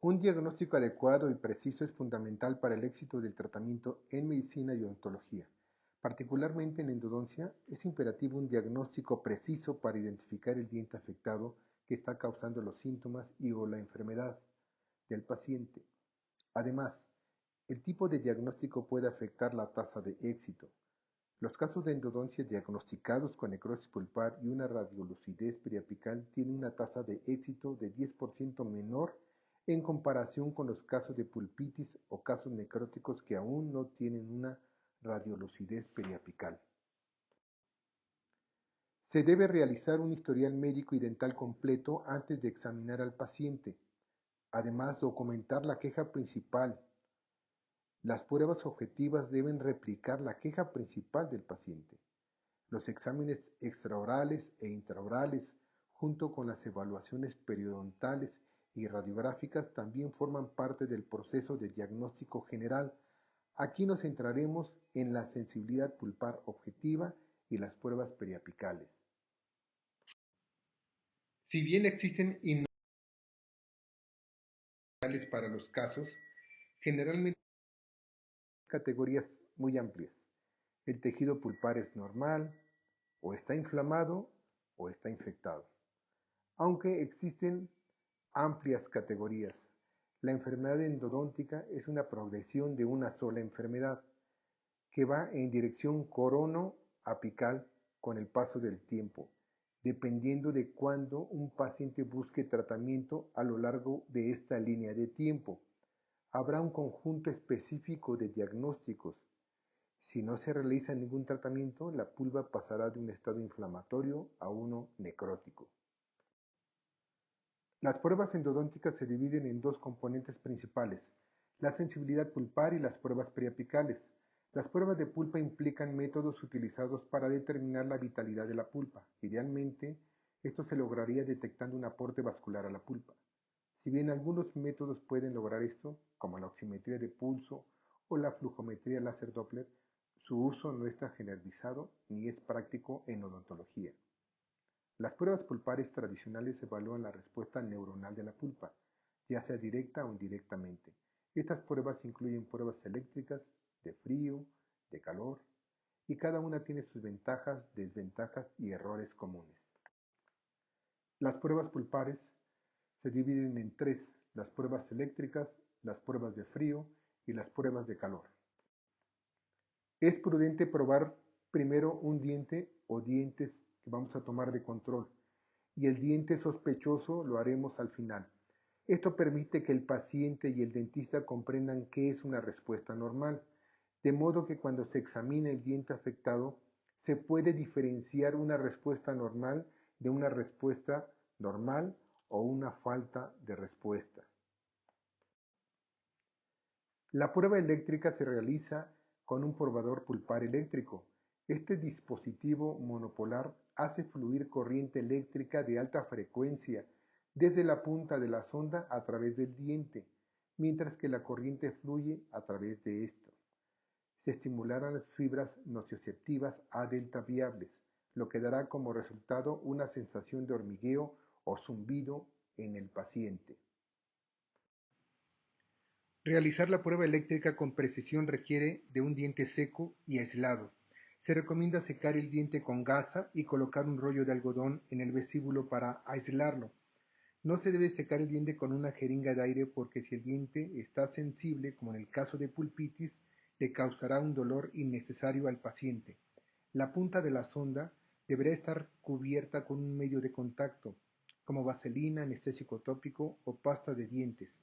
Un diagnóstico adecuado y preciso es fundamental para el éxito del tratamiento en medicina y odontología. Particularmente en endodoncia, es imperativo un diagnóstico preciso para identificar el diente afectado que está causando los síntomas y o la enfermedad del paciente. Además, el tipo de diagnóstico puede afectar la tasa de éxito. Los casos de endodoncia diagnosticados con necrosis pulpar y una radiolucidez periapical tienen una tasa de éxito de 10% menor en comparación con los casos de pulpitis o casos necróticos que aún no tienen una radiolucidez periapical. Se debe realizar un historial médico y dental completo antes de examinar al paciente. Además, documentar la queja principal. Las pruebas objetivas deben replicar la queja principal del paciente. Los exámenes extraorales e intraorales, junto con las evaluaciones periodontales y radiográficas, también forman parte del proceso de diagnóstico general. Aquí nos centraremos en la sensibilidad pulpar objetiva y las pruebas periapicales. Si bien existen innumerables para los casos, generalmente hay categorías muy amplias. El tejido pulpar es normal, o está inflamado, o está infectado. Aunque existen amplias categorías, la enfermedad endodóntica es una progresión de una sola enfermedad que va en dirección corono-apical con el paso del tiempo, dependiendo de cuándo un paciente busque tratamiento a lo largo de esta línea de tiempo. Habrá un conjunto específico de diagnósticos. Si no se realiza ningún tratamiento, la pulpa pasará de un estado inflamatorio a uno necrótico. Las pruebas endodónticas se dividen en dos componentes principales, la sensibilidad pulpar y las pruebas periapicales. Las pruebas de pulpa implican métodos utilizados para determinar la vitalidad de la pulpa. Idealmente, esto se lograría detectando un aporte vascular a la pulpa. Si bien algunos métodos pueden lograr esto, como la oximetría de pulso o la flujometría láser Doppler, su uso no está generalizado ni es práctico en odontología. Las pruebas pulpares tradicionales evalúan la respuesta neuronal de la pulpa, ya sea directa o indirectamente. Estas pruebas incluyen pruebas eléctricas, de frío, de calor, y cada una tiene sus ventajas, desventajas y errores comunes. Las pruebas pulpares se dividen en tres, las pruebas eléctricas, las pruebas de frío y las pruebas de calor. Es prudente probar primero un diente o dientes que vamos a tomar de control y el diente sospechoso lo haremos al final. Esto permite que el paciente y el dentista comprendan qué es una respuesta normal, de modo que cuando se examina el diente afectado se puede diferenciar una respuesta normal de una respuesta normal o una falta de respuesta. La prueba eléctrica se realiza con un probador pulpar eléctrico. Este dispositivo monopolar hace fluir corriente eléctrica de alta frecuencia desde la punta de la sonda a través del diente, mientras que la corriente fluye a través de esto. Se estimularán las fibras nocioceptivas A delta viables, lo que dará como resultado una sensación de hormigueo o zumbido en el paciente. Realizar la prueba eléctrica con precisión requiere de un diente seco y aislado. Se recomienda secar el diente con gasa y colocar un rollo de algodón en el vestíbulo para aislarlo. No se debe secar el diente con una jeringa de aire porque si el diente está sensible, como en el caso de pulpitis, le causará un dolor innecesario al paciente. La punta de la sonda deberá estar cubierta con un medio de contacto, como vaselina, anestésico tópico o pasta de dientes.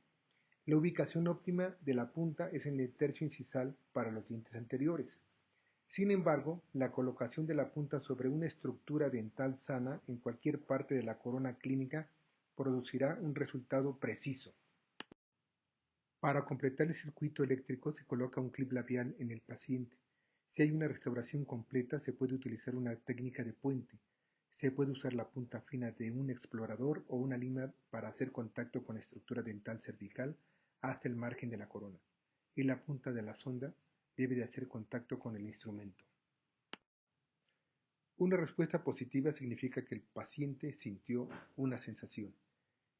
La ubicación óptima de la punta es en el tercio incisal para los dientes anteriores. Sin embargo, la colocación de la punta sobre una estructura dental sana en cualquier parte de la corona clínica producirá un resultado preciso. Para completar el circuito eléctrico se coloca un clip labial en el paciente. Si hay una restauración completa, se puede utilizar una técnica de puente. Se puede usar la punta fina de un explorador o una lima para hacer contacto con la estructura dental cervical hasta el margen de la corona, y la punta de la sonda debe de hacer contacto con el instrumento. Una respuesta positiva significa que el paciente sintió una sensación.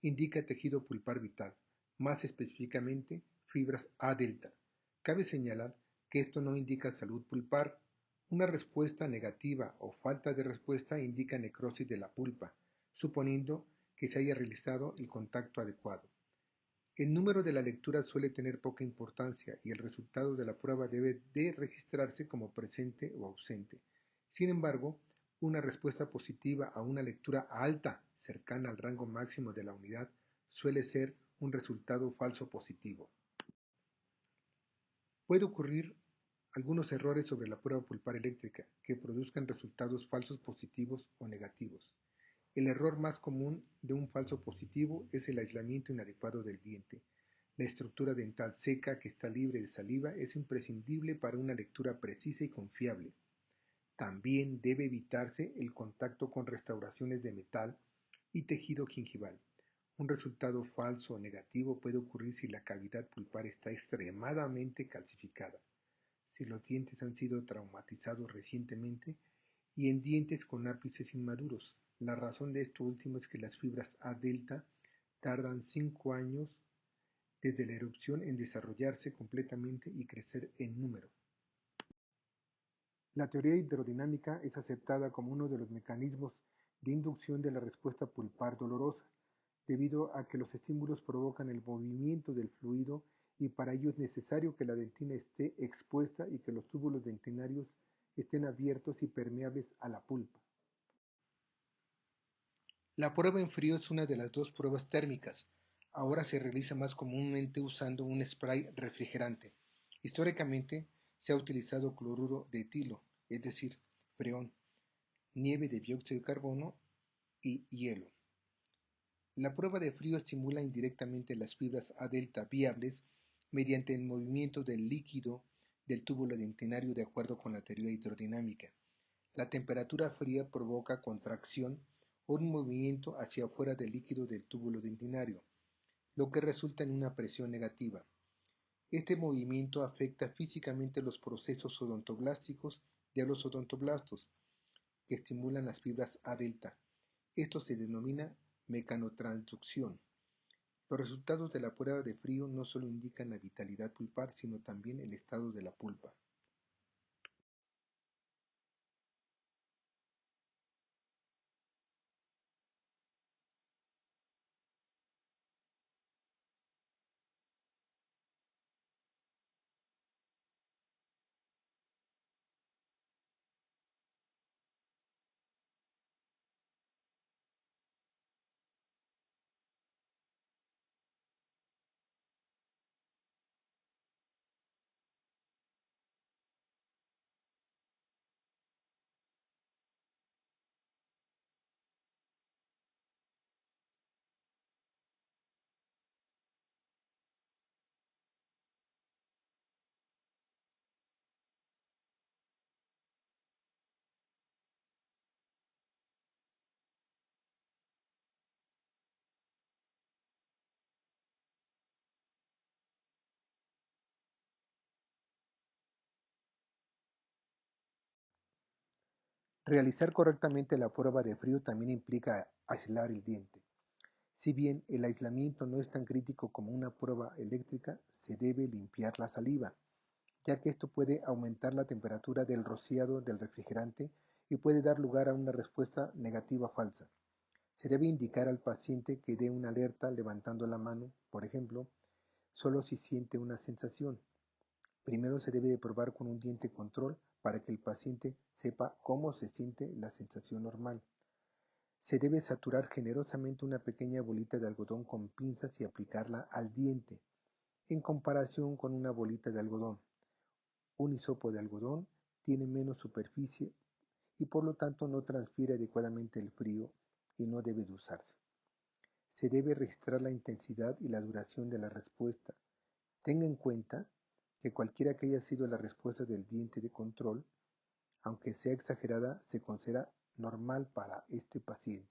Indica tejido pulpar vital. más específicamente fibras A delta. Cabe señalar que esto no indica salud pulpar. Una respuesta negativa o falta de respuesta indica necrosis de la pulpa, suponiendo que se haya realizado el contacto adecuado. El número de la lectura suele tener poca importancia y el resultado de la prueba debe de registrarse como presente o ausente. Sin embargo, una respuesta positiva a una lectura alta, cercana al rango máximo de la unidad, suele ser un resultado falso positivo. Puede ocurrir algunos errores sobre la prueba pulpar eléctrica que produzcan resultados falsos positivos o negativos. El error más común de un falso positivo es el aislamiento inadecuado del diente. La estructura dental seca que está libre de saliva es imprescindible para una lectura precisa y confiable. También debe evitarse el contacto con restauraciones de metal y tejido gingival. Un resultado falso o negativo puede ocurrir si la cavidad pulpar está extremadamente calcificada, si los dientes han sido traumatizados recientemente y en dientes con ápices inmaduros. La razón de esto último es que las fibras A delta tardan 5 años desde la erupción en desarrollarse completamente y crecer en número. La teoría hidrodinámica es aceptada como uno de los mecanismos de inducción de la respuesta pulpar dolorosa, debido a que los estímulos provocan el movimiento del fluido y para ello es necesario que la dentina esté expuesta y que los túbulos dentinarios estén abiertos y permeables a la pulpa. La prueba en frío es una de las dos pruebas térmicas. Ahora se realiza más comúnmente usando un spray refrigerante. Históricamente se ha utilizado cloruro de etilo, es decir, freón, nieve de dióxido de carbono y hielo. La prueba de frío estimula indirectamente las fibras A delta viables mediante el movimiento del líquido del túbulo dentinario de acuerdo con la teoría hidrodinámica. La temperatura fría provoca contracción o un movimiento hacia afuera del líquido del túbulo dentinario, lo que resulta en una presión negativa. Este movimiento afecta físicamente los procesos odontoblásticos de los odontoblastos, que estimulan las fibras A delta. Esto se denomina mecanotransducción. Los resultados de la prueba de frío no solo indican la vitalidad pulpar, sino también el estado de la pulpa. Realizar correctamente la prueba de frío también implica aislar el diente. Si bien el aislamiento no es tan crítico como una prueba eléctrica, se debe limpiar la saliva, ya que esto puede aumentar la temperatura del rociado del refrigerante y puede dar lugar a una respuesta negativa falsa. Se debe indicar al paciente que dé una alerta levantando la mano, por ejemplo, solo si siente una sensación. Primero se debe de probar con un diente control para que el paciente sepa cómo se siente la sensación normal. Se debe saturar generosamente una pequeña bolita de algodón con pinzas y aplicarla al diente, en comparación con una bolita de algodón. Un hisopo de algodón tiene menos superficie y por lo tanto no transfiere adecuadamente el frío y no debe de usarse. Se debe registrar la intensidad y la duración de la respuesta. Tenga en cuenta que cualquiera que haya sido la respuesta del diente de control, aunque sea exagerada, se considera normal para este paciente.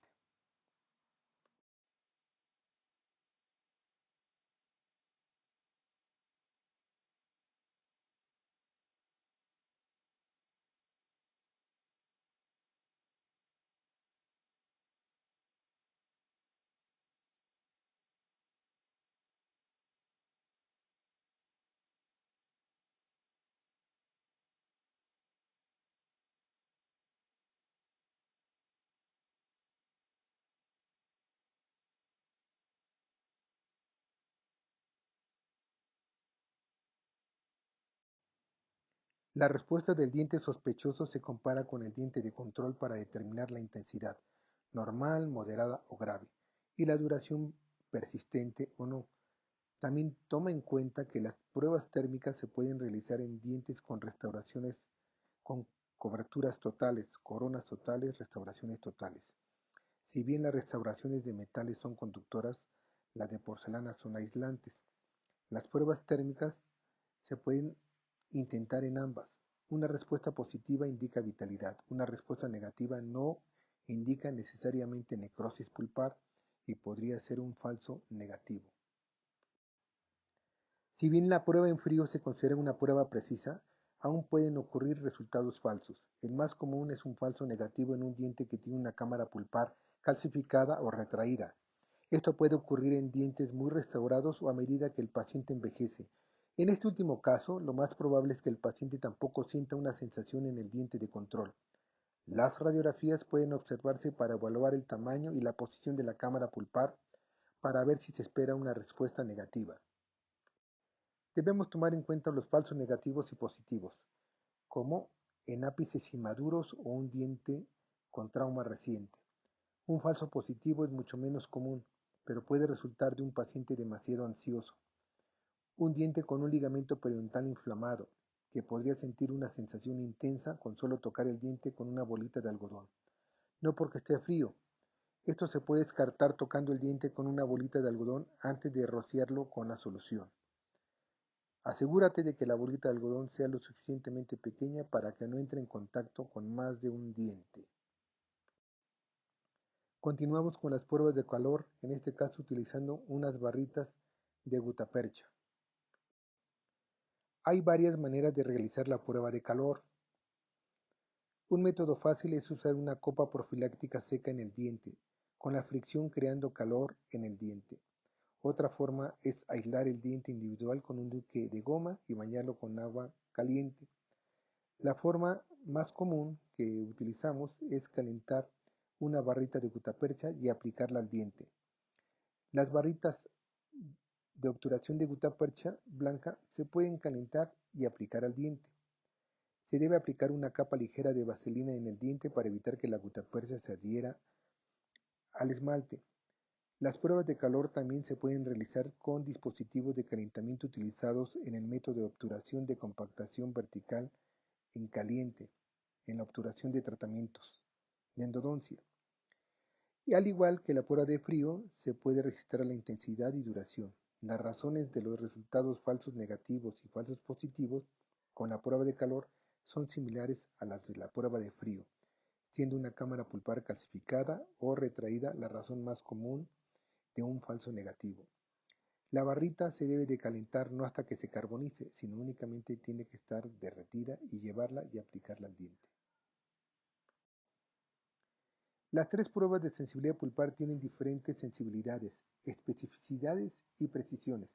La respuesta del diente sospechoso se compara con el diente de control para determinar la intensidad, normal, moderada o grave, y la duración persistente o no. También toma en cuenta que las pruebas térmicas se pueden realizar en dientes con restauraciones con coberturas totales, coronas totales, restauraciones totales. Si bien las restauraciones de metales son conductoras, las de porcelana son aislantes. Las pruebas térmicas se pueden intentar en ambas. Una respuesta positiva indica vitalidad, una respuesta negativa no indica necesariamente necrosis pulpar y podría ser un falso negativo. Si bien la prueba en frío se considera una prueba precisa, aún pueden ocurrir resultados falsos. El más común es un falso negativo en un diente que tiene una cámara pulpar calcificada o retraída. Esto puede ocurrir en dientes muy restaurados o a medida que el paciente envejece. En este último caso, lo más probable es que el paciente tampoco sienta una sensación en el diente de control. Las radiografías pueden observarse para evaluar el tamaño y la posición de la cámara pulpar para ver si se espera una respuesta negativa. Debemos tomar en cuenta los falsos negativos y positivos, como en ápices inmaduros o un diente con trauma reciente. Un falso positivo es mucho menos común, pero puede resultar de un paciente demasiado ansioso. Un diente con un ligamento periodontal inflamado, que podría sentir una sensación intensa con solo tocar el diente con una bolita de algodón. No porque esté frío. Esto se puede descartar tocando el diente con una bolita de algodón antes de rociarlo con la solución. Asegúrate de que la bolita de algodón sea lo suficientemente pequeña para que no entre en contacto con más de un diente. Continuamos con las pruebas de calor, en este caso utilizando unas barritas de gutapercha. Hay varias maneras de realizar la prueba de calor. Un método fácil es usar una copa profiláctica seca en el diente, con la fricción creando calor en el diente. Otra forma es aislar el diente individual con un duque de goma y bañarlo con agua caliente. La forma más común que utilizamos es calentar una barrita de gutapercha y aplicarla al diente. Las barritas de obturación de gutapercha blanca se pueden calentar y aplicar al diente. Se debe aplicar una capa ligera de vaselina en el diente para evitar que la gutapercha se adhiera al esmalte. Las pruebas de calor también se pueden realizar con dispositivos de calentamiento utilizados en el método de obturación de compactación vertical en caliente, en la obturación de tratamientos de endodoncia. Y al igual que la prueba de frío, se puede registrar la intensidad y duración. Las razones de los resultados falsos negativos y falsos positivos con la prueba de calor son similares a las de la prueba de frío, siendo una cámara pulpar calcificada o retraída la razón más común de un falso negativo. La barrita se debe de calentar no hasta que se carbonice, sino únicamente tiene que estar derretida y llevarla y aplicarla al diente. Las tres pruebas de sensibilidad pulpar tienen diferentes sensibilidades, especificidades y precisiones.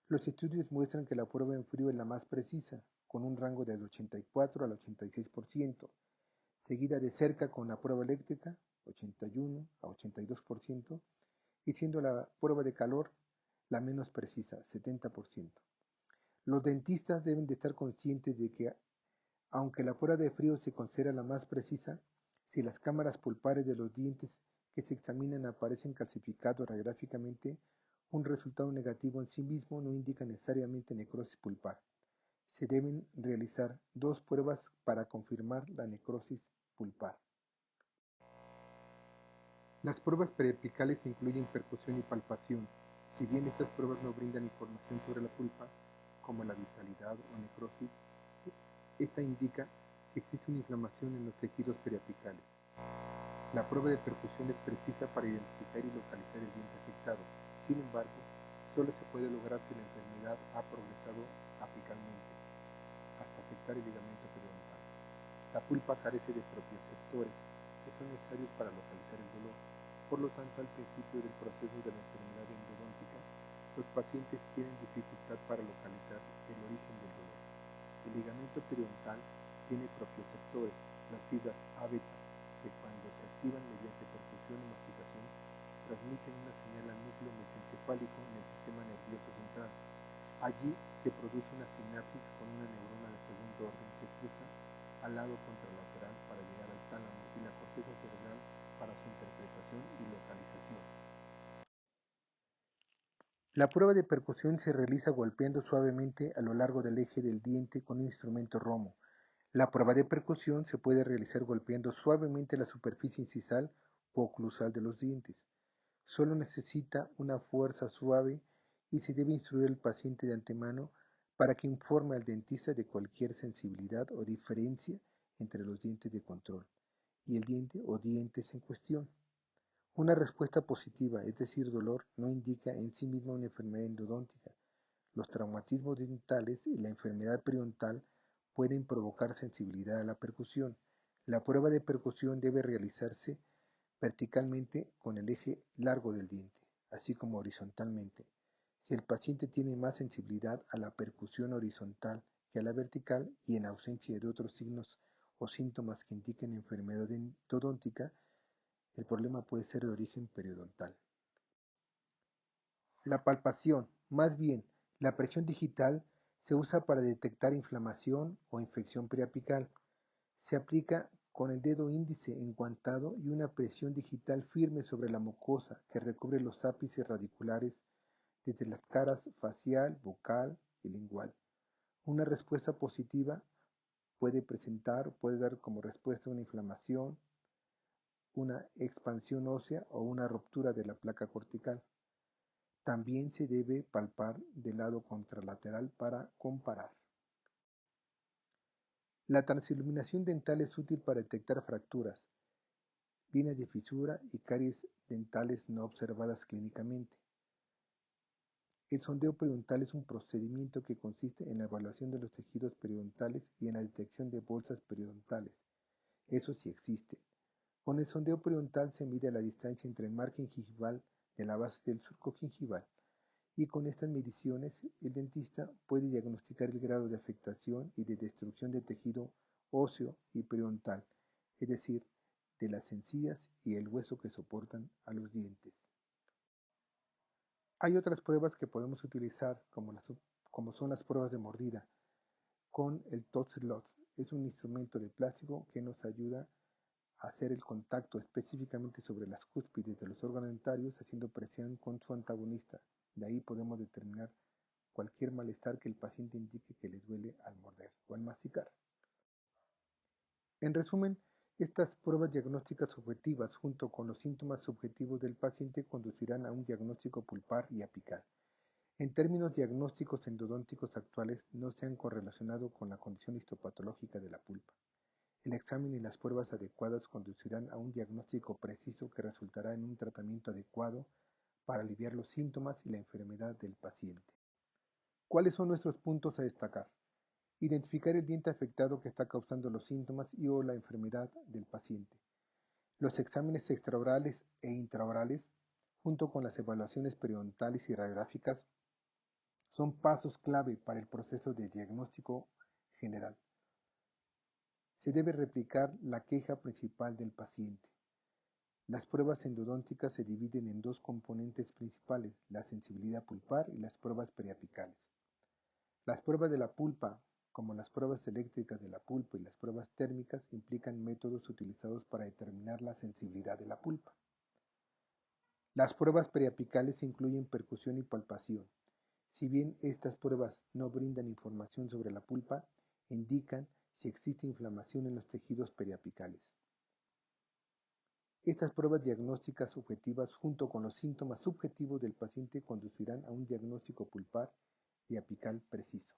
Los estudios muestran que la prueba en frío es la más precisa, con un rango del 84 al 86%, seguida de cerca con la prueba eléctrica, 81 a 82%, y siendo la prueba de calor la menos precisa, 70%. Los dentistas deben de estar conscientes de que, aunque la prueba de frío se considera la más precisa, si las cámaras pulpares de los dientes que se examinan aparecen calcificados radiográficamente, un resultado negativo en sí mismo no indica necesariamente necrosis pulpar. Se deben realizar dos pruebas para confirmar la necrosis pulpar. Las pruebas preapicales incluyen percusión y palpación. Si bien estas pruebas no brindan información sobre la pulpa, como la vitalidad o necrosis, esta indica si existe una inflamación en los tejidos periapicales. La prueba de percusión es precisa para identificar y localizar el diente afectado. Sin embargo, solo se puede lograr si la enfermedad ha progresado apicalmente, hasta afectar el ligamento periodontal. La pulpa carece de propioceptores, que son necesarios para localizar el dolor. Por lo tanto, al principio del proceso de la enfermedad endodóntica, los pacientes tienen dificultad para localizar el origen del dolor. El ligamento periodontal tiene propioceptores, las fibras A beta, que cuando se activan mediante perfusión o masticación, transmiten una señal al núcleo mesencefálico en el sistema nervioso central. Allí se produce una sinapsis con una neurona de segundo de orden que cruza al lado contralateral para llegar al tálamo y la corteza cerebral para su interpretación y localización. La prueba de percusión se realiza golpeando suavemente a lo largo del eje del diente con un instrumento romo. La prueba de percusión se puede realizar golpeando suavemente la superficie incisal o oclusal de los dientes. Solo necesita una fuerza suave y se debe instruir al paciente de antemano para que informe al dentista de cualquier sensibilidad o diferencia entre los dientes de control y el diente o dientes en cuestión. Una respuesta positiva, es decir, dolor, no indica en sí misma una enfermedad endodóntica. Los traumatismos dentales y la enfermedad periodontal pueden provocar sensibilidad a la percusión. La prueba de percusión debe realizarse verticalmente con el eje largo del diente, así como horizontalmente. Si el paciente tiene más sensibilidad a la percusión horizontal que a la vertical y en ausencia de otros signos o síntomas que indiquen enfermedad endodóntica, el problema puede ser de origen periodontal. La palpación, más bien, la presión digital, se usa para detectar inflamación o infección periapical. Se aplica con el dedo índice enguantado y una presión digital firme sobre la mucosa que recubre los ápices radiculares desde las caras facial, bucal y lingual. Una respuesta positiva puede dar como respuesta una inflamación, una expansión ósea o una ruptura de la placa cortical. También se debe palpar del lado contralateral para comparar. La transiluminación dental es útil para detectar fracturas, líneas de fisura y caries dentales no observadas clínicamente. El sondeo periodontal es un procedimiento que consiste en la evaluación de los tejidos periodontales y en la detección de bolsas periodontales. Eso sí existe. Con el sondeo periodontal se mide la distancia entre el margen gingival de la base del surco gingival y con estas mediciones el dentista puede diagnosticar el grado de afectación y de destrucción del tejido óseo y periodontal, es decir, de las encías y el hueso que soportan a los dientes. Hay otras pruebas que podemos utilizar, como son las pruebas de mordida, con el TOTS-LOTS. Es un instrumento de plástico que nos ayuda a hacer el contacto específicamente sobre las cúspides de los órganos dentarios haciendo presión con su antagonista. De ahí podemos determinar cualquier malestar que el paciente indique que le duele al morder o al masticar. En resumen, estas pruebas diagnósticas subjetivas junto con los síntomas subjetivos del paciente conducirán a un diagnóstico pulpar y apical. En términos diagnósticos endodónticos actuales no se han correlacionado con la condición histopatológica de la pulpa. El examen y las pruebas adecuadas conducirán a un diagnóstico preciso que resultará en un tratamiento adecuado para aliviar los síntomas y la enfermedad del paciente. ¿Cuáles son nuestros puntos a destacar? Identificar el diente afectado que está causando los síntomas y o la enfermedad del paciente. Los exámenes extraorales e intraorales, junto con las evaluaciones periodontales y radiográficas, son pasos clave para el proceso de diagnóstico general. Se debe replicar la queja principal del paciente. Las pruebas endodónticas se dividen en dos componentes principales, la sensibilidad pulpar y las pruebas periapicales. Las pruebas de la pulpa, como las pruebas eléctricas de la pulpa y las pruebas térmicas, implican métodos utilizados para determinar la sensibilidad de la pulpa. Las pruebas periapicales incluyen percusión y palpación. Si bien estas pruebas no brindan información sobre la pulpa, indican si existe inflamación en los tejidos periapicales. Estas pruebas diagnósticas objetivas junto con los síntomas subjetivos del paciente conducirán a un diagnóstico pulpar y apical preciso.